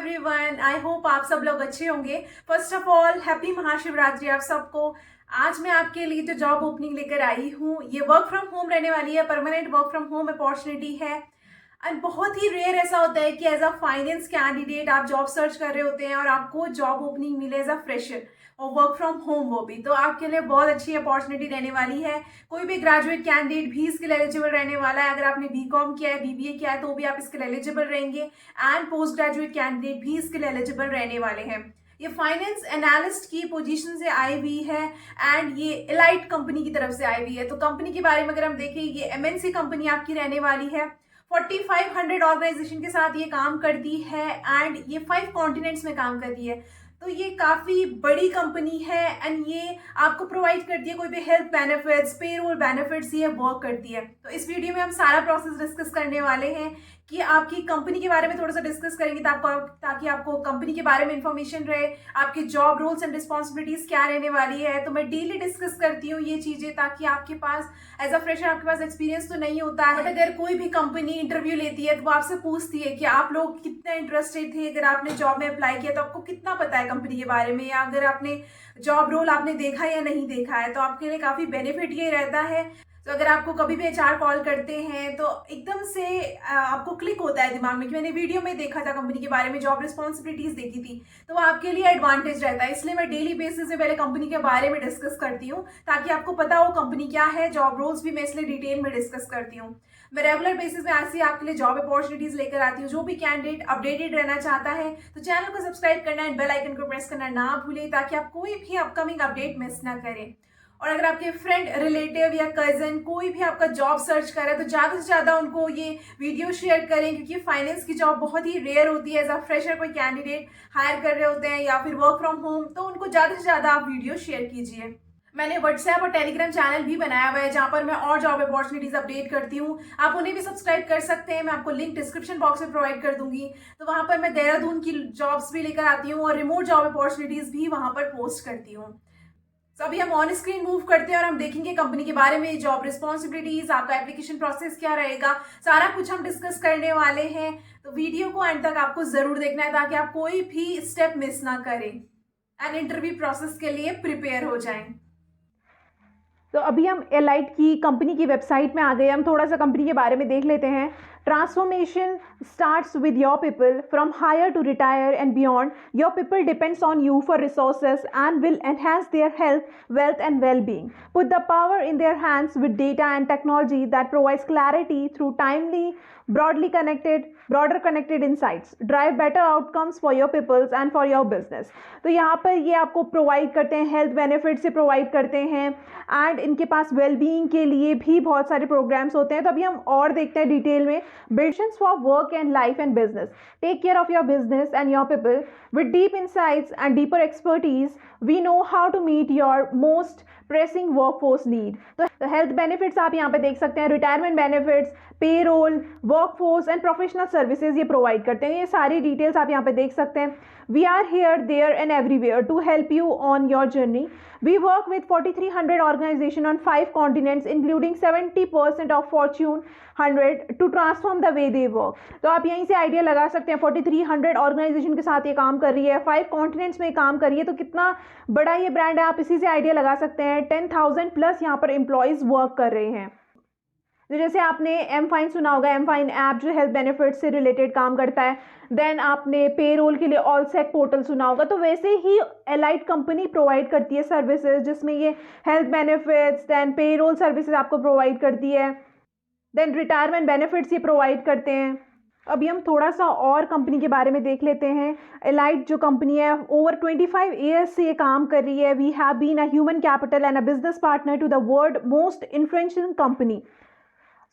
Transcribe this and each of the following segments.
Everyone, I hope आप सब लोग अच्छे होंगे। First of all happy Mahashivratri आप सबको। आज मैं आपके लिए जो जॉब ओपनिंग लेकर आई हूँ, ये वर्क फ्रॉम होम रहने वाली है, permanent work from home opportunity है। एंड बहुत ही रेयर ऐसा होता है कि एज अ फाइनेंस कैंडिडेट आप जॉब सर्च कर रहे होते हैं और आपको जॉब ओपनिंग मिले एज अ फ्रेशर और वर्क फ्रॉम होम, वो भी तो आपके लिए बहुत अच्छी अपॉर्चुनिटी रहने वाली है। कोई भी ग्रेजुएट कैंडिडेट भी इसके लिए एलिजिबल रहने वाला है। अगर आपने बीकॉम किया है, बीबीए किया है, तो भी आप इसके लिए एलिजिबल रहेंगे। एंड पोस्ट ग्रेजुएट कैंडिडेट भी इसके लिए एलिजिबल रहने वाले हैं। ये फाइनेंस एनालिस्ट की पोजीशन से आई हुई है एंड ये एलाइट कंपनी की तरफ से आई हुई है। तो कंपनी के बारे में अगर हम देखें, ये एमएनसी कंपनी आपकी रहने वाली है। 4500 ऑर्गेनाइजेशन के साथ ये काम करती है एंड ये 5 कॉन्टिनेंट्स में काम करती है। तो ये काफ़ी बड़ी कंपनी है एंड ये आपको प्रोवाइड करती है कोई भी हेल्थ बेनिफिट्स, पेरोल बेनिफिट्स ये वर्क करती है। तो इस वीडियो में हम सारा प्रोसेस डिस्कस करने वाले हैं कि आपकी कंपनी के बारे में थोड़ा सा डिस्कस करेंगे ताकि आपको कंपनी के बारे में इंफॉर्मेशन रहे, आपके जॉब रोल्स एंड रिस्पॉन्सिबिलिटीज क्या रहने वाली है। तो मैं डेली डिस्कस करती हूँ ये चीज़ें ताकि आपके पास एज अ फ्रेशर आपके पास एक्सपीरियंस तो नहीं होता है, बट अगर कोई भी कंपनी इंटरव्यू लेती है तो वो आपसे पूछती है कि आप लोग कितना इंटरेस्टेड थे, अगर आपने जॉब में अप्लाई किया तो आपको कितना पता है कंपनी के बारे में, या अगर आपने जॉब रोल आपने देखा या नहीं देखा है। तो आपके लिए काफ़ी बेनिफिट ये रहता है। तो अगर आपको कभी भी एचआर कॉल करते हैं तो एकदम से आपको क्लिक होता है दिमाग में कि मैंने वीडियो में देखा था कंपनी के बारे में, जॉब रिस्पॉन्सिबिलिटीज देखी थी, तो वो आपके लिए एडवांटेज रहता है। इसलिए मैं डेली बेसिस पे पहले कंपनी के बारे में डिस्कस करती हूँ ताकि आपको पता हो कंपनी क्या है। जॉब रोल्स भी मैं इसलिए डिटेल में डिस्कस करती हूँ। मैं रेगुलर बेसिस में ऐसे आपके लिए जॉब अपॉर्चुनिटीज लेकर आती हूँ। जो भी कैंडिडेट अपडेटेड रहना चाहता है तो चैनल को सब्सक्राइब करना एंड बेल आइकन को प्रेस करना ना भूलें ताकि आप कोई भी अपकमिंग अपडेट मिस ना करें। और अगर आपके फ्रेंड, रिलेटिव या कजन कोई भी आपका जॉब सर्च कर रहा है तो ज़्यादा से ज़्यादा उनको ये वीडियो शेयर करें, क्योंकि फाइनेंस की जॉब बहुत ही रेयर होती है। एज अ फ्रेशर कोई कैंडिडेट हायर कर रहे होते हैं या फिर वर्क फ्रॉम होम, तो उनको ज़्यादा से ज़्यादा आप वीडियो शेयर कीजिए। मैंने व्हाट्सएप और टेलीग्राम चैनल भी बनाया हुआ है जहां पर मैं और जॉब अपॉर्चुनिटीज अपडेट करती हूँ। आप उन्हें भी सब्सक्राइब कर सकते हैं, मैं आपको लिंक डिस्क्रिप्शन बॉक्स में प्रोवाइड कर दूंगी। तो वहां पर मैं देहरादून की जॉब्स भी लेकर आती हूँ और रिमोट जॉब अपॉर्चुनिटीज भी वहां पर पोस्ट करती हूँ। तो अभी हम ऑन स्क्रीन मूव करते हैं और हम देखेंगे कंपनी के बारे में, जॉब रिस्पॉन्सिबिलिटीज, आपका एप्लीकेशन प्रोसेस क्या रहेगा, सारा कुछ हम डिस्कस करने वाले हैं। तो वीडियो को एंड तक आपको जरूर देखना है ताकि आप कोई भी स्टेप मिस ना करें एंड इंटरव्यू प्रोसेस के लिए प्रिपेयर हो जाएं। तो अभी हम एलाइट की कंपनी की वेबसाइट में आ गए। हम थोड़ा सा कंपनी के बारे में देख लेते हैं। Transformation starts with your people from hire to retire and beyond. Your people depends on you for resources and will enhance their health, wealth and well being. Put the power in their hands with data and technology that provides clarity through timely broader connected insights. Drive better outcomes for your peoples and for your business. तो यहाँ पर ये आपको provide करते हैं, health benefit से provide करते हैं एंड इनके पास वेलबींग के लिए भी बहुत सारे प्रोग्राम्स होते हैं। तो अभी हम और देखते हैं डिटेल में। Visions for work and life and business. Take care of your business and your people with deep insights and deeper expertise. We know how to meet your most pressing workforce need. तो health benefits आप यहाँ पे देख सकते हैं, retirement benefits, payroll, workforce and professional services ये provide करते हैं। ये सारी डिटेल्स आप यहाँ पे देख सकते हैं। We are here, there and everywhere to help you on your journey. We work with 4,300 organizations on 5 continents, including 70% of Fortune 100 to transform the way they work. तो आप यहीं से आइडिया लगा सकते हैं, 4,300 ऑर्गेनाइजेशन के साथ ये काम कर रही है, 5 कॉन्टिनेंट्स में काम कर रही है, तो कितना बड़ा ये ब्रांड है, आप इसी से आइडिया लगा सकते हैं। 10,000 प्लस यहाँ पर एम्प्लॉयज़ वर्क कर रहे हैं। तो जैसे आपने एम फाइन सुना होगा, एम फाइन ऐप जो हेल्थ बेनिफिट से रिलेटेड काम करता है। देन आपने पेरोल के लिए ऑलसेक पोर्टल सुना होगा। तो वैसे ही एलाइट कंपनी प्रोवाइड करती है सर्विसेज जिसमें ये health benefits, then payroll services आपको प्रोवाइड करती है, देन रिटायरमेंट बेनिफिट्स ये प्रोवाइड करते हैं। अभी हम थोड़ा सा और कंपनी के बारे में देख लेते हैं। एलाइट जो कंपनी है ओवर 25 ईयर्स से ये काम कर रही है। We have been a human capital and a business partner to the world most influential company,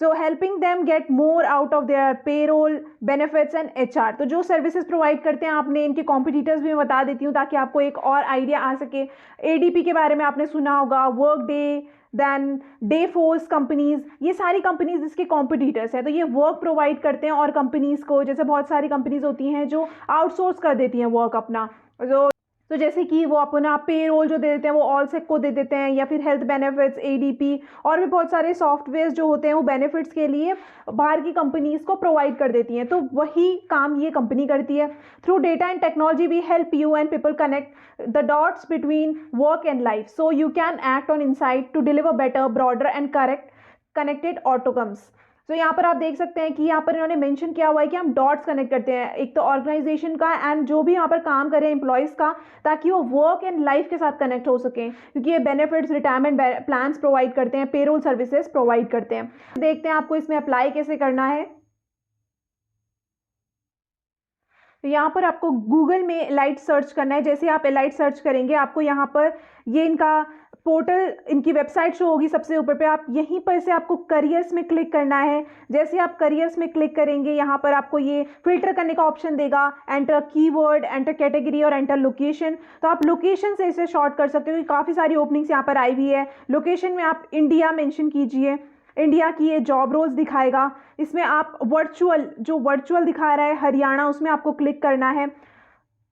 so helping them get more out of their payroll, benefits and HR. तो जो services provide करते हैं, आपने इनके कॉम्पिटिटर्स भी मैं बता देती हूँ ताकि आपको एक और आइडिया आ सके। एडीपी के बारे में आपने सुना होगा, Workday, then Dayforce companies, ये सारी कंपनीज इसके कॉम्पिटिटर्स हैं। तो ये वर्क प्रोवाइड करते हैं और कंपनीज को, जैसे बहुत सारी कंपनीज होती हैं जो आउटसोर्स कर देती हैं वर्क अपना। जो तो जैसे कि वो अपना पे रोल जो दे देते हैं वो ऑल सेक को दे देते हैं, या फिर हेल्थ बेनिफिट्स, एडीपी और भी बहुत सारे सॉफ्टवेयर जो होते हैं वो बेनिफिट्स के लिए बाहर की कंपनीज को प्रोवाइड कर देती हैं। तो वही काम ये कंपनी करती है। Through data and technology we help you and people connect the dots between work and life, so you can act on insight to deliver better, broader and correct connected outcomes. तो यहाँ पर आप देख सकते हैं कि यहाँ पर इन्होंने मेंशन किया हुआ है कि हम डॉट्स कनेक्ट करते हैं, एक तो ऑर्गेनाइजेशन का एंड जो भी यहाँ पर काम कर रहे हैं एम्प्लॉयज़ का, ताकि वो वर्क एंड लाइफ के साथ कनेक्ट हो सकें, क्योंकि ये बेनिफिट्स, रिटायरमेंट प्लान्स प्रोवाइड करते हैं, पेरोल सर्विसेज प्रोवाइड करते हैं। देखते हैं आपको इसमें अप्लाई कैसे करना है। तो यहाँ पर आपको गूगल में एलाइट सर्च करना है। जैसे आप एलाइट सर्च करेंगे आपको यहाँ पर ये इनका पोर्टल, इनकी वेबसाइट शो होगी सबसे ऊपर पे। आप यहीं पर से आपको करियर्स में क्लिक करना है। जैसे आप करियर्स में क्लिक करेंगे यहाँ पर आपको ये फिल्टर करने का ऑप्शन देगा, एंटर कीवर्ड, एंटर कैटेगरी और एंटर लोकेशन। तो आप लोकेशन से इसे शॉर्ट कर सकते हो क्योंकि काफ़ी सारी ओपनिंग्स यहाँ पर आई हुई है। लोकेशन में आप इंडिया मेंशन कीजिए, इंडिया की ये जॉब रोल्स दिखाएगा। इसमें आप वर्चुअल दिखा रहा है हरियाणा, उसमें आपको क्लिक करना है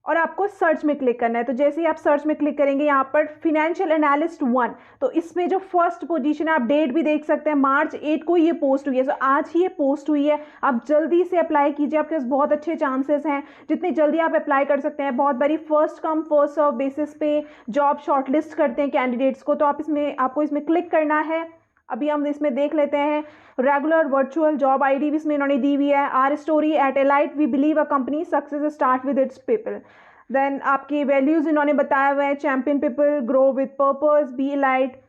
और आपको सर्च में क्लिक करना है। तो जैसे ही आप सर्च में क्लिक करेंगे यहाँ पर फिनेंशियल एनालिस्ट 1, तो इसमें जो फर्स्ट पोजीशन है, आप डेट भी देख सकते हैं, मार्च 8 को ये पोस्ट हुई है। तो आज ही ये पोस्ट हुई है। आप जल्दी से अप्लाई कीजिए, आपके पास बहुत अच्छे चांसेस हैं। जितनी जल्दी आप अप्लाई कर सकते हैं। बहुत बारी first come first serve basis पे जॉब शॉर्टलिस्ट करते हैं कैंडिडेट्स को। तो आपको इसमें क्लिक करना है। अभी हम इसमें देख लेते हैं रेगुलर वर्चुअल जॉब आईडी भी इसमें इन्होंने दी हुई है। Our story at Alight, we believe a company success start with its people. Then आपकी वैल्यूज इन्होंने बताया हुआ है, champion people, grow with purpose, be Alight.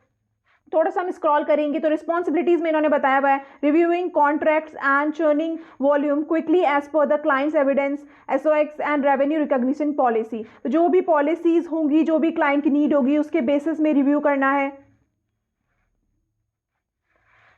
थोड़ा सा हम स्क्रॉल करेंगे तो रिस्पॉन्सिबिलिटीज में इन्होंने बताया हुआ है, reviewing contracts and churning volume quickly as per the clients evidence, SOX and revenue recognition policy. तो जो भी पॉलिसीज होंगी, जो भी क्लाइंट की नीड होगी, उसके बेसिस में रिव्यू करना है।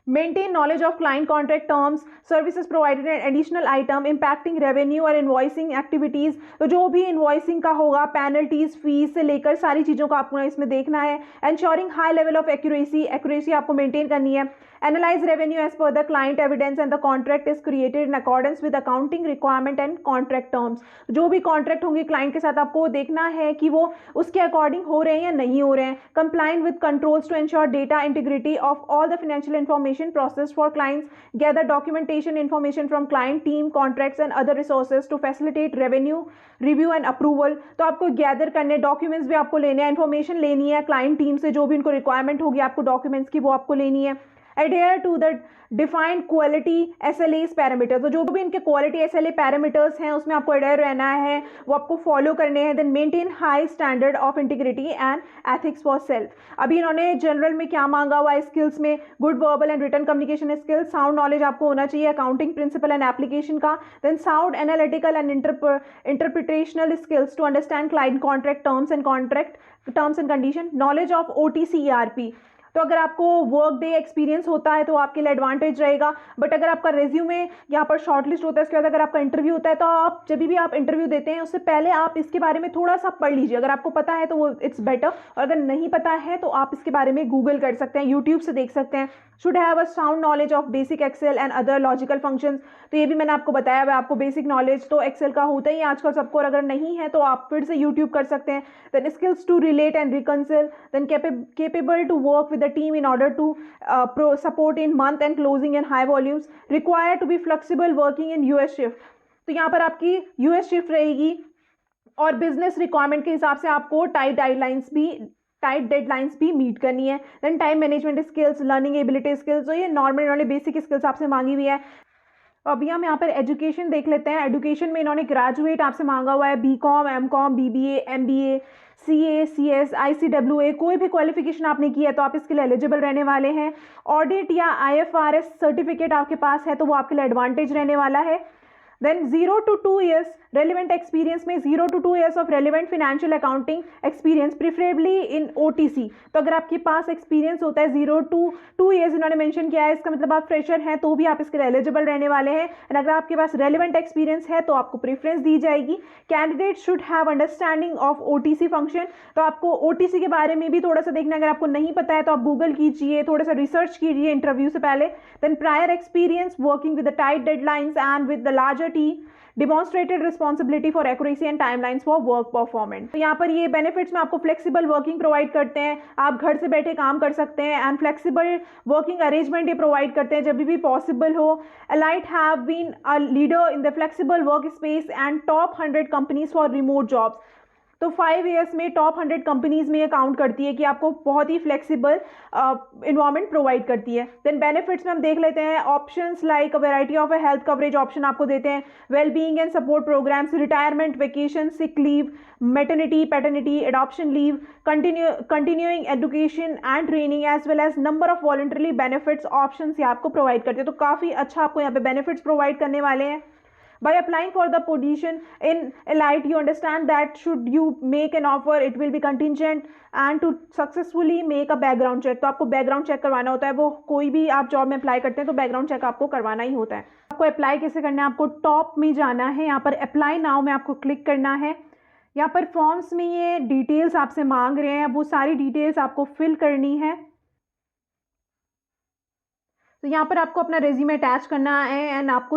Maintain knowledge of client contract terms, services provided and additional item impacting revenue और invoicing activities। तो जो भी invoicing का होगा, penalties, fees से लेकर सारी चीज़ों का आपको इसमें देखना है। Ensuring high level of accuracy आपको maintain करनी है। Analyze revenue as per the client evidence and the contract is created in accordance with accounting requirement and contract terms। जो भी contract होंगे client के साथ आपको देखना है कि वो उसके according हो रहे हैं या नहीं हो रहे हैं। Complying with controls to ensure data integrity of all the financial information processed for clients, gather documentation information from client team, contracts and other resources to facilitate revenue review and approval। तो आपको gather करने documents भी आपको लेने हैं, information लेनी है client team से, जो भी उनको रिक्वायरमेंट होगी आपको डॉक्यूमेंट्स की वो आपको लेनी है। adhere to the defined quality SLAs parameters, तो जो भी इनके क्वालिटी SLA पैरामीटर्स हैं उसमें आपको adhere रहना है, वो आपको फॉलो करने हैं। Then maintain high standard of integrity and ethics for self. अभी इन्होंने जनरल में क्या मांगा हुआ है स्किल्स में, good verbal and written communication skills, sound knowledge आपको होना चाहिए अकाउंटिंग प्रिंसिपल एंड एप्लीकेशन का। Then sound analytical and interpretational skills to understand client contract terms and condition, knowledge of OTC ERP। तो अगर आपको वर्क डे एक्सपीरियंस होता है तो आपके लिए एडवांटेज रहेगा। बट अगर आपका रेज्यूमे यहाँ पर शॉर्टलिस्ट होता है, इसके बाद अगर आपका इंटरव्यू होता है, तो आप जब भी आप इंटरव्यू देते हैं उससे पहले आप इसके बारे में थोड़ा सा पढ़ लीजिए। अगर आपको पता है तो वो इट्स बेटर, और अगर नहीं पता है तो आप इसके बारे में गूगल कर सकते हैं, यूट्यूब से देख सकते हैं। Should have a sound knowledge of basic Excel and other logical functions. तो ये भी मैंने आपको बताया हुआ है, आपको बेसिक नॉलेज तो एक्सेल का होता ही आजकल सबको, और अगर नहीं है तो आप फिर से यूट्यूब कर सकते हैं। Then skills to relate and reconcile, then capable to work with the team in order to support in month and closing and high volumes, required to be flexible working in US shift। तो यहाँ पर आपकी US shift रहेगी और business requirement के हिसाब से आपको टाइट डेडलाइंस भी मीट करनी है। Then time management skills, learning ability skills, तो ये नॉर्मल बेसिक स्किल्स आपसे मांगी हुई है। अभी हम यहाँ पर एजुकेशन देख लेते हैं। एजुकेशन में इन्होंने ग्रेजुएट आपसे मांगा हुआ है, BCom, MCom, BBA, MBA, CA, CS, ICWA, कोई भी क्वालिफिकेशन आपने की है तो आप इसके लिए एलिजिबल रहने वाले हैं। ऑडिट या IFRS सर्टिफिकेट आपके पास है तो वो आपके लिए एडवांटेज रहने वाला है। Then 0 to 2 years relevant experience में 0 to 2 years of relevant financial accounting experience, preferably in OTC। तो अगर आपके पास एक्सपीरियंस होता है 0 to 2 years इन्होंने मेंशन किया है, इसका मतलब आप फ्रेशर हैं तो भी आप इसके लिए एलिजिबल रहने वाले हैं। एंड अगर आपके पास रेलिवेंट एक्सपीरियंस है तो आपको प्रेफरेंस दी जाएगी। Candidate should have understanding of OTC function, तो आपको OTC के बारे में भी थोड़ा सा देखना, अगर आपको नहीं पता है तो आप गूगल कीजिए, थोड़ा सा रिसर्च कीजिए इंटरव्यू से पहले। Then prior experience working with the tight deadlines and with the larger demonstrated responsibility for accuracy and timelines for work performance. तो यहाँ पर ये बेनिफिट्स में आपको फ्लेक्सिबल वर्किंग प्रोवाइड करते हैं, आप घर से बैठे काम कर सकते हैं एंड फ्लेक्सिबल वर्किंग अरेंजमेंट ये प्रोवाइड करते हैं जब भी पॉसिबल हो। Elite have been a leader in the flexible workspace and top 100 companies for remote jobs। तो 5 ईयर्स में टॉप 100 कंपनीज़ में ये काउंट करती है कि आपको बहुत ही फ्लेक्सिबल इन्वायरमेंट प्रोवाइड करती है। देन बेनिफिट्स में हम देख लेते हैं, options like a variety of health coverage option आपको देते हैं, well being and support programs, retirement, vacation, sick leave, maternity, paternity, adoption leave, continuing education and training as well as number of voluntary benefits options ये आपको provide करते हैं। तो काफ़ी अच्छा आपको यहाँ पे बेनिफिट्स प्रोवाइड करने वाले हैं। By applying for the position in Elite, you understand that should you make an offer, it will be contingent and to successfully make a background check। तो आपको बैकग्राउंड चेक करवाना होता है, वो कोई भी आप जॉब में अप्लाई करते हैं तो बैकग्राउंड चेक आपको करवाना ही होता है। आपको अप्लाई कैसे करना है, आपको टॉप में जाना है, यहाँ पर अप्लाई नाउ में आपको क्लिक करना है। यहाँ पर फॉर्म्स में ये डिटेल्स आपसे मांग रहे हैं, वो सारी डिटेल्स आपको फिल करनी है। तो यहाँ पर आपको अपना रेज्यूमे अटैच करना है एंड आपको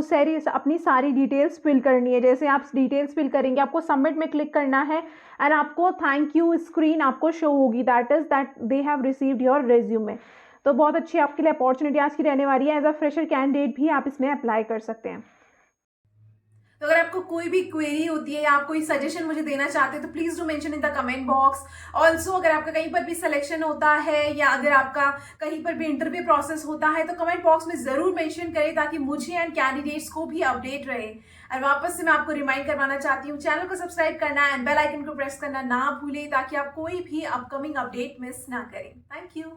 अपनी सारी डिटेल्स फिल करनी है। जैसे आप डिटेल्स फिल करेंगे आपको सबमिट में क्लिक करना है एंड आपको थैंक यू स्क्रीन आपको शो होगी, that they have received your resume. तो बहुत अच्छी आपके लिए अपॉर्चुनिटी आज की रहने वाली है। एज अ फ्रेशर कैंडिडेट भी आप इसमें अप्लाई कर सकते हैं। तो अगर आपको कोई भी क्वेरी होती है या आप कोई सजेशन मुझे देना चाहते हैं तो please do mention in the comment box. Also अगर आपका कहीं पर भी सिलेक्शन होता है या अगर आपका कहीं पर भी इंटरव्यू प्रोसेस होता है तो कमेंट बॉक्स में जरूर मेंशन करें ताकि मुझे एंड कैंडिडेट्स को भी अपडेट रहे। और वापस से मैं आपको रिमाइंड करवाना चाहती हूँ, चैनल को सब्सक्राइब करना एंड बेल आइकन को प्रेस करना ना भूलें ताकि आप कोई भी अपकमिंग अपडेट मिस ना करें। Thank you.